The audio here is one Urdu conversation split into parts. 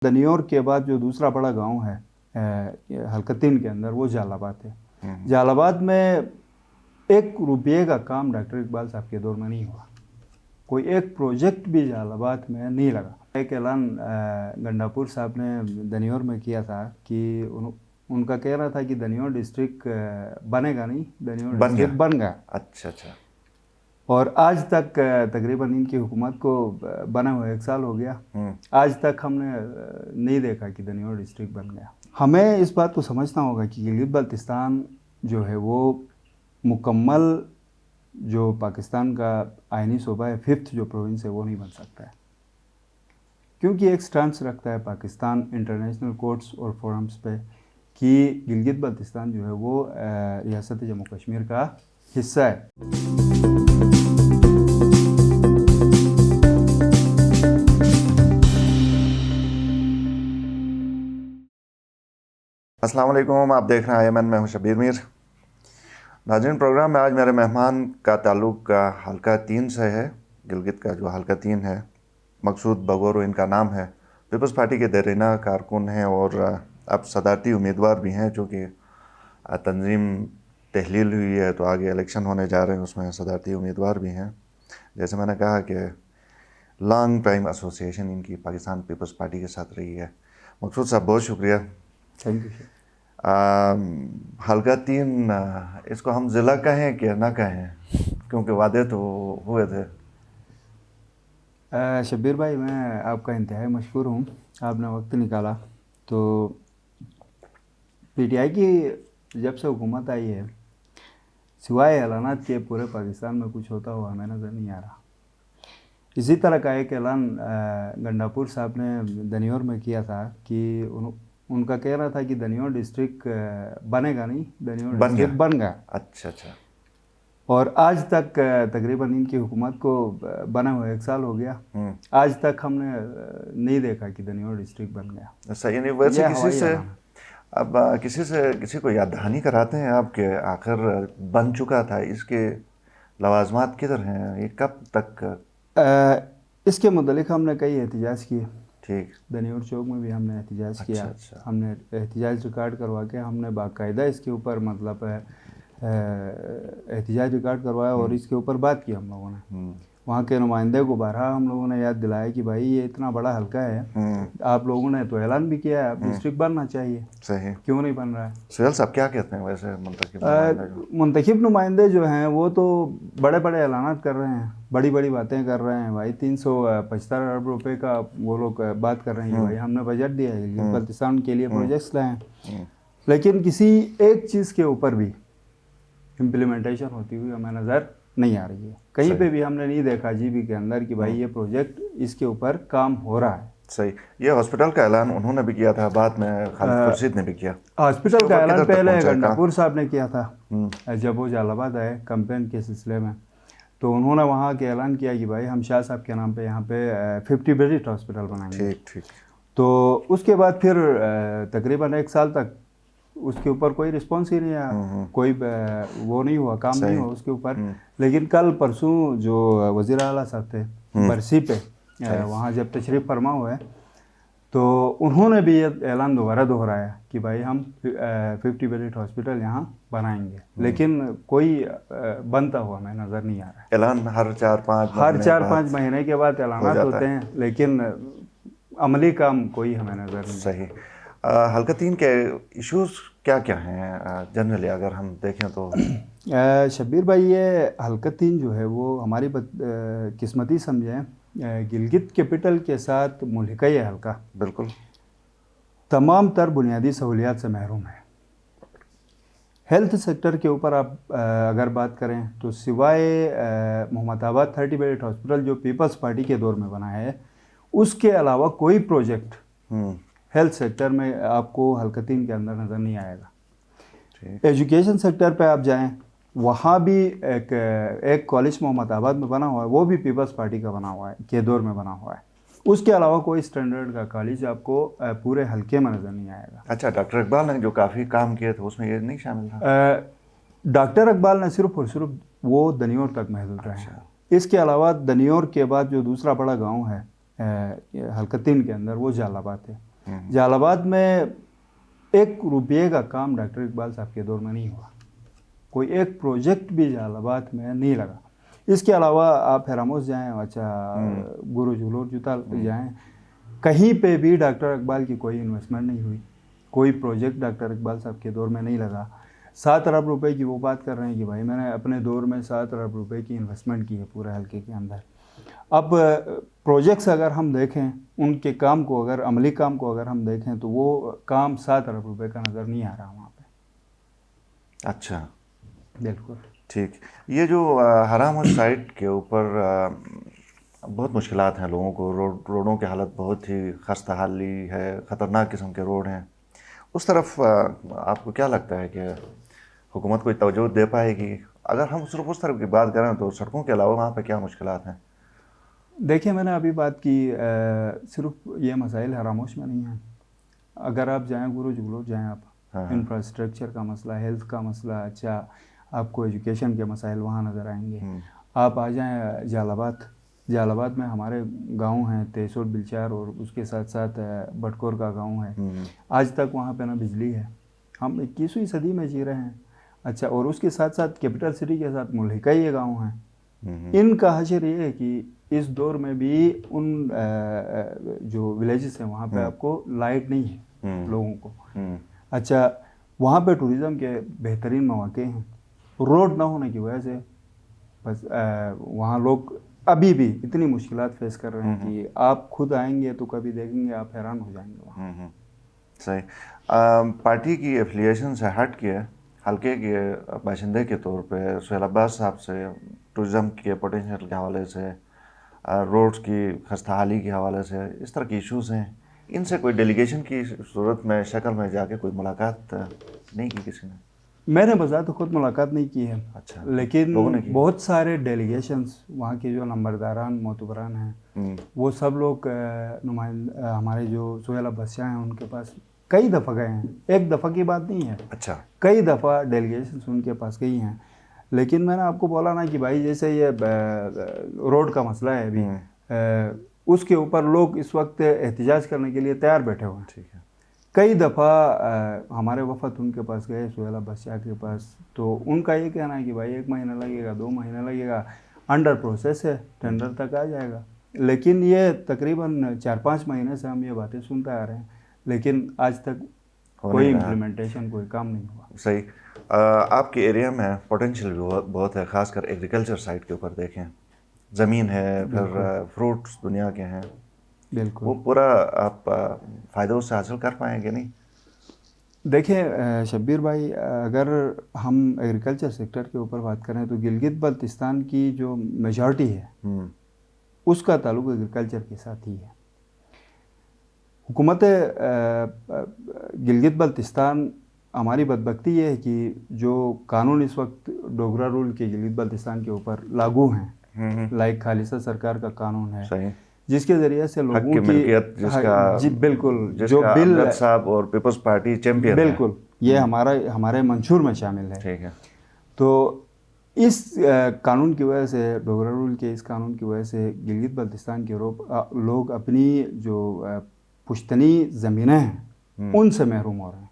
دنیور کے بعد جو دوسرا بڑا گاؤں ہے حلقہ 3 کے اندر وہ جال آباد ہے۔ جال آباد میں 1 روپے کا کام ڈاکٹر اقبال صاحب کے دور میں نہیں ہوا، کوئی ایک پروجیکٹ بھی جال آباد میں نہیں لگا۔ ایک اعلان گنڈاپور صاحب نے دنیور میں کیا تھا کہ ان کا کہہ رہا تھا کہ دنیور ڈسٹرکٹ بنے گا نہیں، دنیور ڈسٹرکٹ بن گیا۔ اچھا اور آج تک تقریباً ان کی حکومت کو بنا ہوا 1 سال ہو گیا، آج تک ہم نے نہیں دیکھا کہ دنیور ڈسٹرکٹ بن گیا۔ ہمیں اس بات کو سمجھنا ہوگا کہ گلگت بلتستان جو ہے وہ مکمل جو پاکستان کا آئینی صوبہ ہے، 5th جو پروونس ہے وہ نہیں بن سکتا ہے، کیونکہ ایک سٹانس رکھتا ہے پاکستان انٹرنیشنل کورٹس اور فورمز پہ کہ گلگت بلتستان جو ہے وہ ریاست جموں کشمیر کا حصہ ہے۔ السلام علیکم، آپ دیکھ رہے ہیں ایمن، میں ہوں شبیر میر۔ ناظرین، پروگرام میں آج میرے مہمان کا تعلق حلقہ 3 سے ہے۔ گلگت کا جو حلقہ 3 ہے، مقصود بگورو ان کا نام ہے، پیپلز پارٹی کے دیرینہ کارکن ہیں اور اب صدارتی امیدوار بھی ہیں، چونکہ تنظیم تحلیل ہوئی ہے تو آگے الیکشن ہونے جا رہے ہیں، اس میں صدارتی امیدوار بھی ہیں۔ جیسے میں نے کہا کہ لانگ ٹائم ایسوسیشن ان کی پاکستان پیپلز پارٹی کے ساتھ رہی ہے۔ مقصود صاحب، بہت شکریہ۔ Thank you. حلقہ 3 اس کو ہم ضلع کہیں کہ نہ کہیں، کیونکہ وعدے تو ہوئے تھے۔ شبیر بھائی، میں آپ کا انتہائی مشکور ہوں، آپ نے وقت نکالا۔ تو پی ٹی آئی کی جب سے حکومت آئی ہے، سوائے اعلانات کے پورے پاکستان میں کچھ ہوتا ہوا ہمیں نظر نہیں آ رہا۔ اسی طرح کا ایک اعلان گنڈاپور صاحب نے دنیور میں کیا تھا کہ ان کا کہہ رہا تھا کہ دنیور ڈسٹرکٹ بنے گا نہیں، دنیور ڈسٹرکٹ بن گیا۔ اچھا۔ اور آج تک تقریباً ان کی حکومت کو بنا ہوا 1 سال ہو گیا، آج تک ہم نے نہیں دیکھا کہ دنیور ڈسٹرکٹ بن گیا۔ صحیح نہیں، ویسے کسی کو یاد دہانی کراتے ہیں آپ کہ آخر بن چکا تھا، اس کے لوازمات کدھر ہیں، یہ کب تک؟ اس کے متعلق ہم نے کئی احتجاج کیے۔ ٹھیک، دنیور چوک میں بھی ہم نے احتجاج کیا۔ اچھا۔ ہم نے احتجاج ریکارڈ کروا کے ہم نے باقاعدہ اس کے اوپر مطلب احتجاج ریکارڈ کروایا اور اس کے اوپر بات کی ہم لوگوں نے۔ وہاں کے نمائندے کو بارہا ہم لوگوں نے یاد دلایا کہ بھائی یہ اتنا بڑا حلقہ ہے، آپ لوگوں نے تو اعلان بھی کیا ہے اب ڈسٹرکٹ بننا چاہیے، صحیح کیوں نہیں بن رہا ہے؟ سہیل صاحب کیا کہتے ہیں ویسے منتخب نمائندے جو ہیں وہ تو بڑے بڑے اعلانات کر رہے ہیں، بڑی بڑی باتیں کر رہے ہیں۔ بھائی 375 ارب روپے کا وہ لوگ بات کر رہے ہیں کہ بھائی ہم نے بجٹ دیا ہے گلگت بلتستان کے لیے، پروجیکٹس لائے ہیں، لیکن کسی ایک چیز کے اوپر بھی امپلیمنٹیشن ہوتی ہوئی ہمیں نظر نہیں آ رہی ہے۔ کہیں پہ بھی ہم نے نہیں دیکھا جی بی کے اندر کہ بھائی یہ پروجیکٹ اس کے اوپر کام ہو رہا ہے۔ صحیح، یہ ہاسپٹل کا اعلان انہوں نے بھی کیا تھا، بعد میں خالد خورشید نے بھی کیا۔ ہاسپٹل کا اعلان پہلے گنڈاپور صاحب نے کیا تھا جب وہ جال آباد آئے کمپین کے سلسلے میں، تو انہوں نے وہاں کے اعلان کیا کہ بھائی ہم شاہ صاحب کے نام پہ یہاں پہ 50 بیڈ ہاسپٹل بنائیں گے۔ ٹھیک۔ تو اس کے بعد پھر تقریباً 1 سال تک اس کے اوپر کوئی رسپانس ہی نہیں آیا، کوئی وہ نہیں ہوا، کام نہیں ہوا اس کے اوپر۔ لیکن کل پرسوں جو وزیر اعلیٰ صاحب تھے برسی پہ وہاں جب تشریف فرما ہوئے تو انہوں نے بھی یہ اعلان دوبارہ دہرایا کہ بھائی ہم 50 بیڈ ہاسپٹل یہاں بنائیں گے، لیکن کوئی بنتا ہوا ہمیں نظر نہیں آ رہا ہے۔ اعلان ہر 4-5 مہینے کے بعد اعلانات ہوتے ہیں، لیکن عملی کام کوئی ہمیں نظر نہیں۔ صحیح۔ حلقہ 3 کے ایشوز کیا ہیں جنرلی اگر ہم دیکھیں تو؟ شبیر بھائی، یہ حلقہ 3 جو ہے وہ ہماری قسمتی سمجھیں گلگت کیپٹل کے ساتھ ملحقہ یہ حلقہ بالکل تمام تر بنیادی سہولیات سے محروم ہے۔ ہیلتھ سیکٹر کے اوپر آپ اگر بات کریں تو سوائے محمد آباد 30 بیڈ ہاسپٹل جو پیپلز پارٹی کے دور میں بنا ہے، اس کے علاوہ کوئی پروجیکٹ ہیلتھ سیکٹر میں آپ کو حلقہ 3 کے اندر نظر نہیں آئے گا۔ ایجوکیشن سیکٹر پہ آپ جائیں، وہاں بھی ایک کالج محمد آباد میں بنا ہوا ہے، وہ بھی پیپلز پارٹی کا بنا ہوا ہے، کے دور میں بنا ہوا ہے۔ اس کے علاوہ کوئی اسٹینڈرڈ کا کالج آپ کو پورے حلقے میں نظر نہیں آئے گا۔ اچھا، ڈاکٹر اقبال نے جو کافی کام کیا تھا اس میں یہ نہیں شامل تھا؟ ڈاکٹر اقبال نے صرف اور صرف وہ دنیور تک محدود رہے ہیں۔ اس کے علاوہ دنیور کے بعد جو دوسرا بڑا گاؤں ہے حلقہ 3 کے اندر وہ جال آباد ہے۔ جلال آباد میں 1 روپے کا کام ڈاکٹر اقبال صاحب کے دور میں نہیں ہوا. کوئی ایک پروجیکٹ بھی جلال آباد میں نہیں لگا. اس کے علاوہ آپ ہراموس جائیں, گرو جھولور جوتا جائیں, کہیں پہ بھی ڈاکٹر اقبال کی کوئی انویسٹمنٹ نہیں ہوئی. کوئی پروجیکٹ ڈاکٹر اقبال صاحب کے دور میں نہیں لگا. 7 ارب روپے کی وہ بات کر رہے ہیں کہ بھائی میں نے اپنے دور میں 7 ارب روپے کی انویسٹمنٹ کی ہے پورے حلقے کے اندر. اب پروجیکٹس اگر ہم دیکھیں, ان کے کام کو اگر عملی کام کو اگر ہم دیکھیں تو وہ کام 7 ارب روپے کا نظر نہیں آ رہا وہاں پہ. اچھا, بالکل ٹھیک. یہ جو ہراموس سائٹ کے اوپر بہت مشکلات ہیں لوگوں کو, روڈوں کی حالت بہت ہی خستہ حالی ہے, خطرناک قسم کے روڈ ہیں. اس طرف آپ کو کیا لگتا ہے کہ حکومت کوئی توجہ دے پائے گی؟ اگر ہم صرف اس طرف کی بات کریں تو سڑکوں کے علاوہ وہاں پہ کیا مشکلات ہیں؟ دیکھیں, میں نے ابھی بات کی, صرف یہ مسائل ہراموش میں نہیں ہیں. اگر آپ جائیں گرو جھولور جائیں, آپ انفراسٹرکچر کا مسئلہ, ہیلتھ کا مسئلہ, اچھا آپ کو ایجوکیشن کے مسائل وہاں نظر آئیں گے. آپ آ جائیں جلال آباد. جلال آباد میں ہمارے گاؤں ہیں تیسور بلچار, اور اس کے ساتھ ساتھ بٹکور کا گاؤں ہے. آج تک وہاں پہ نہ بجلی ہے. ہم 21ویں صدی میں جی رہے ہیں. اچھا, اور اس کے ساتھ ساتھ کیپٹل سٹی کے ساتھ ملحقہ یہ گاؤں ہیں. ان کا حشر یہ ہے کہ اس دور میں بھی ان جو ولیجز ہیں وہاں پہ آپ کو لائٹ نہیں ہے لوگوں کو. اچھا, وہاں پہ ٹوریزم کے بہترین مواقع ہیں. روڈ نہ ہونے کی وجہ سے بس وہاں لوگ ابھی بھی اتنی مشکلات فیس کر رہے ہیں کہ آپ خود آئیں گے تو کبھی دیکھیں گے آپ حیران ہو جائیں گے وہاں. صحیح. پارٹی کی ایفیلیشن سے ہٹ کے حلقے کے باشندے کے طور پہ سہیل عباس صاحب سے ٹورزم کے پوٹینشیل کے حوالے سے, روڈز کی خستہ حالی کے حوالے سے, اس طرح کے ایشوز ہیں, ان سے کوئی ڈیلیگیشن کی صورت میں شکل میں جا کے کوئی ملاقات نہیں کی کسی نے؟ میں نے بذات خود ملاقات نہیں کی ہے. اچھا, لیکن بہت سارے ڈیلیگیشنز وہاں کے جو نمبرداران معتبران ہیں وہ سب لوگ ہمارے جو سہیل عباس شاہ ہیں ان کے پاس کئی دفعہ گئے ہیں. ایک دفعہ کی بات نہیں ہے. اچھا, کئی دفعہ ڈیلیگیشنز ان کے پاس گئی ہیں. لیکن میں نے آپ کو بولا نا کہ بھائی جیسے یہ روڈ کا مسئلہ ہے ابھی, اس کے اوپر لوگ اس وقت احتجاج کرنے کے لیے تیار بیٹھے ہوئے ہیں. ٹھیک ہے. کئی دفعہ ہمارے وفد ان کے پاس گئے, سہیل عباس شاہ کے پاس, تو ان کا یہ کہنا ہے کہ بھائی 1 مہینہ لگے گا, 2 مہینہ لگے گا, انڈر پروسیس ہے, ٹینڈر تک آ جائے گا. لیکن یہ تقریباً 4-5 مہینے سے ہم یہ باتیں سنتے آ رہے ہیں, لیکن آج تک کوئی امپلیمنٹیشن, کوئی کام نہیں ہوا. صحیح. آپ کے ایریا میں پوٹینشیل بھی بہت ہے, خاص کر ایگریکلچر سائٹ کے اوپر دیکھیں, زمین ہے, پھر فروٹس دنیا کے ہیں. بالکل, وہ پورا آپ فائدہ اس سے حاصل کر پائیں گے نہیں؟ دیکھیں شبیر بھائی, اگر ہم ایگریکلچر سیکٹر کے اوپر بات کریں تو گلگت بلتستان کی جو میجارٹی ہے اس کا تعلق ایگریکلچر کے ساتھ ہی ہے. حکومت گلگت بلتستان, ہماری بدبختی یہ ہے کہ جو قانون اس وقت ڈوگرا رول کے گلگت بلتستان کے اوپر لاگو ہیں, لائک خالصہ سرکار کا قانون ہے, جس کے ذریعے سے لوگوں کی ملکیت, جی بالکل, جو بل صاحب اور پیپلز پارٹی چیمپئن, بالکل یہ ہمارے منشور میں شامل ہے. ٹھیک ہے. تو اس قانون کی وجہ سے, ڈوگرا رول کے اس قانون کی وجہ سے گلگت بلتستان کے لوگ اپنی جو پشتنی زمینیں ہیں ان سے محروم ہو رہے ہیں.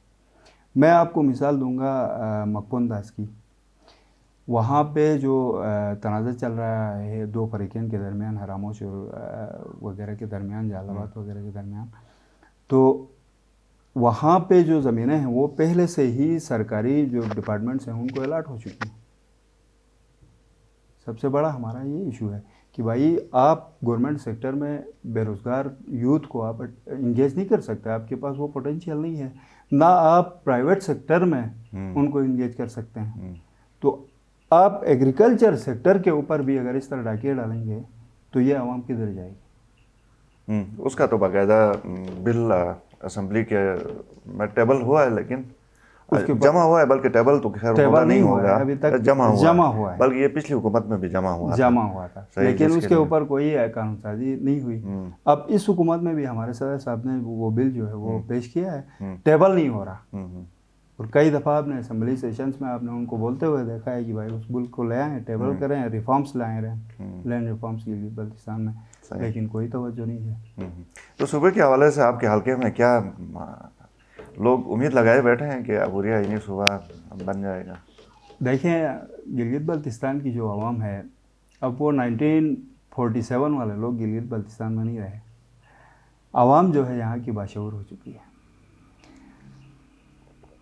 میں آپ کو مثال دوں گا مکپون داس کی. وہاں پہ جو تنازع چل رہا ہے 2 فریقین کے درمیان, ہراموش وغیرہ کے درمیان, جلال آباد وغیرہ کے درمیان, تو وہاں پہ جو زمینیں ہیں وہ پہلے سے ہی سرکاری جو ڈپارٹمنٹس ہیں ان کو الاٹ ہو چکی ہیں. سب سے بڑا ہمارا یہ ایشو ہے کہ بھائی آپ گورنمنٹ سیکٹر میں بے روزگار یوتھ کو آپ انگیج نہیں کر سکتے, آپ کے پاس وہ پوٹینشیل نہیں ہے, نہ آپ پرائیویٹ سیکٹر میں ان کو انگیج کر سکتے ہیں. تو آپ ایگریکلچر سیکٹر کے اوپر بھی اگر اس طرح ڈاکیے ڈالیں گے تو یہ عوام کدھر جائے گی؟ اس کا تو باقاعدہ بل اسمبلی کے میں ٹیبل ہوا ہے, لیکن جمع ہوا ہے, بلکہ ٹیبل تو خیر ہوگا نہیں ہوگا, ابھی تک جمع ہوا ہے, بلکہ یہ پچھلی حکومت میں بھی جمع ہوا تھا, لیکن اس کے اوپر کوئی قانون سازی نہیں ہوئی. اب اس حکومت میں بھی ہمارے صدر صاحب نے وہ بل جو ہے وہ پیش کیا ہے, ٹیبل نہیں ہو رہا. اور کئی دفعہ آپ نے اسمبلی سیشنز میں آپ نے ان کو بولتے ہوئے دیکھا ہے کہ بھائی اس ملک کو لے آئیں، ٹیبل کریں، ریفارمس لائیں رہیں لینڈ ریفارمس گلگت بلتستان میں، لیکن کوئی توجہ نہیں ہے۔ تو صوبے کے حوالے سے آپ کے حلقے میں کیا لوگ امید لگائے بیٹھے ہیں کہ عبوری آئینی صوبہ بن جائے گا؟ دیکھیں گلگت بلتستان کی جو عوام ہے، اب وہ 1947 والے لوگ گلگت بلتستان میں نہیں رہے، عوام جو ہے یہاں کی باشعور ہو چکی ہے۔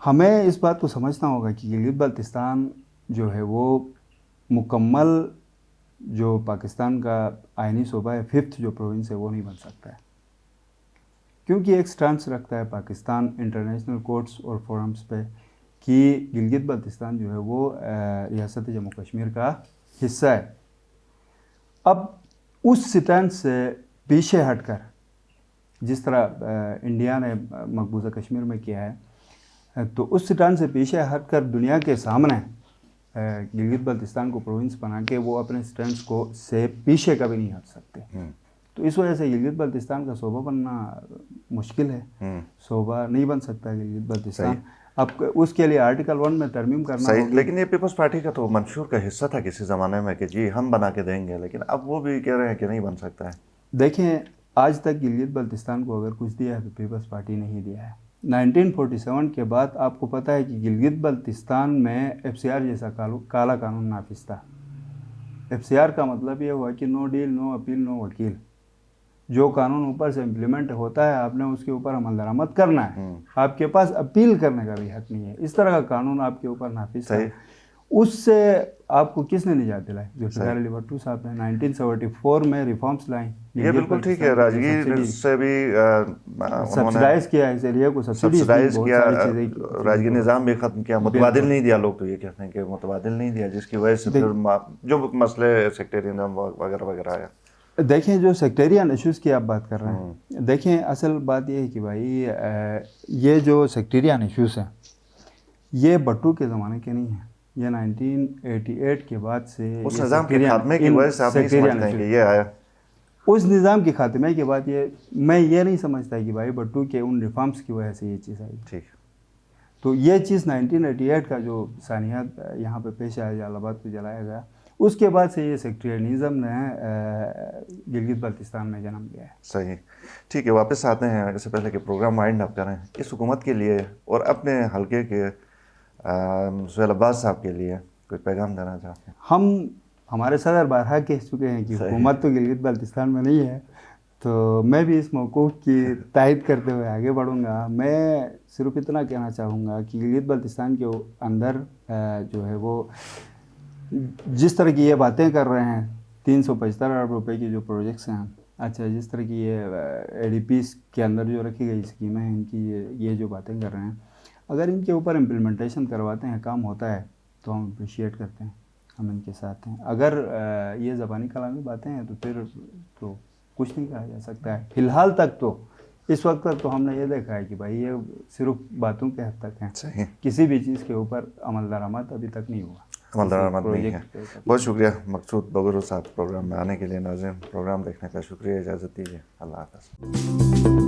ہمیں اس بات کو سمجھنا ہوگا کہ گلگت بلتستان جو ہے وہ مکمل جو پاکستان کا آئینی صوبہ ہے، 5th جو پروونس ہے وہ نہیں بن سکتا ہے، کیونکہ ایک سٹانس رکھتا ہے پاکستان انٹرنیشنل کورٹس اور فورمز پہ کہ گلگت بلتستان جو ہے وہ ریاست جموں کشمیر کا حصہ ہے۔ اب اس سٹانس سے پیچھے ہٹ کر جس طرح انڈیا نے مقبوضہ کشمیر میں کیا ہے، تو اس سٹانس سے پیچھے ہٹ کر دنیا کے سامنے گلگت بلتستان کو پروونس بنا کے وہ اپنے سٹانس کو سے پیچھے کبھی نہیں ہٹ سکتے۔ تو اس وجہ سے گلگت بلتستان کا صوبہ بننا مشکل ہے، صوبہ نہیں بن سکتا گلگت بلتستان۔ اب اس کے لیے آرٹیکل 1 میں ترمیم کرنا صحیح، ہوگی۔ لیکن یہ پیپلز پارٹی کا تو منشور کا حصہ تھا کسی زمانے میں کہ جی ہم بنا کے دیں گے، لیکن اب وہ بھی کہہ رہے ہیں کہ نہیں بن سکتا ہے۔ دیکھیں آج تک گلگت بلتستان کو اگر کچھ دیا ہے تو پیپلز پارٹی نے ہی دیا ہے۔ 1947 کے بعد آپ کو پتہ ہے کہ گلگت بلتستان میں FCR جیسا کالا قانون نافذ تھا۔ FCR کا مطلب یہ ہوا کہ نو ڈیل، نو اپیل، نو وکیل۔ جو قانون اوپر سے امپلیمنٹ ہوتا ہے آپ نے اس کے اوپر عمل درآمد کرنا ہے، آپ کے پاس اپیل کرنے کا بھی حق نہیں ہے۔ اس طرح کا قانون آپ کے اوپر نافذ ہے۔ اس سے آپ کو کس نے نجات دلائی؟ ذوالفقار علی بھٹو صاحب نے 1974 میں ریفارمس لائیں۔ یہ بالکل ٹھیک ہے، راجگیر سے بھی سبسیڈائز کیا اس ایریا کو، سبسیڈائز کیا، راجگیر نظام بھی ختم کیا، متبادل نہیں دیا۔ لوگ تو یہ کہتے ہیں کہ متبادل نہیں دیا، جس کی وجہ سے پھر جو مسئلے سیکٹریزم وغیرہ وغیرہ آیا۔ دیکھیں جو سیکٹیرین ایشوز کی آپ بات کر رہے ہیں، دیکھیں اصل بات یہ ہے کہ بھائی یہ جو سیکٹیرین ایشوز ہیں یہ بٹو کے زمانے کے نہیں ہیں، یہ 1988 کے بعد سے اس نظام کے خاتمے کی وجہ سے آپ نہیں سمجھتے ہیں کہ یہ آیا؟ اس نظام کے خاتمے کے بعد میں یہ نہیں سمجھتا کہ بھائی بٹو کے ان ریفارمز کی وجہ سے یہ چیز آئی۔ ٹھیک، تو یہ چیز 1988 کا جو سانحات یہاں پہ پیش آیا، جلال آباد کو جلایا گیا، اس کے بعد سے یہ سیکٹریانزم نے گلگت بلتستان میں جنم لیا ہے۔ صحیح، ٹھیک ہے، واپس آتے ہیں۔ اس سے پہلے کہ پروگرام وائنڈ اپ کریں، اس حکومت کے لیے اور اپنے حلقے کے سہیل عباس صاحب کے لیے کوئی پیغام دینا چاہتے ہیں؟ ہمارے صدر بارہا کہہ چکے ہیں کہ حکومت تو گلگت بلتستان میں نہیں ہے، تو میں بھی اس موقوف کی تائید کرتے ہوئے آگے بڑھوں گا۔ میں صرف اتنا کہنا چاہوں گا کہ گلگت بلتستان کے اندر جو ہے وہ جس طرح کی یہ باتیں کر رہے ہیں، 375 ارب روپے کی جو پروجیکٹس ہیں، اچھا جس طرح کی یہ ADPs کے اندر جو رکھی گئی اسکیمیں ہیں، ان کی یہ جو باتیں کر رہے ہیں، اگر ان کے اوپر امپلیمنٹیشن کرواتے ہیں، کام ہوتا ہے تو ہم اپریشیٹ کرتے ہیں، ہم ان کے ساتھ ہیں۔ اگر یہ زبانی کلامی باتیں ہیں تو پھر تو کچھ نہیں کہا جا سکتا ہے۔ فی الحال تک تو اس وقت تک تو ہم نے یہ دیکھا ہے کہ بھائی یہ صرف باتوں کے حد تک ہیں، کسی بھی چیز کے اوپر عمل درآمد ابھی تک نہیں ہوا، عمل درآمد نہیں ہے۔ بہت شکریہ مقصود بگورو صاحب پروگرام میں آنے کے لیے۔ ناظرین، پروگرام دیکھنے کا شکریہ، اجازت دیجیے، اللہ حافظ۔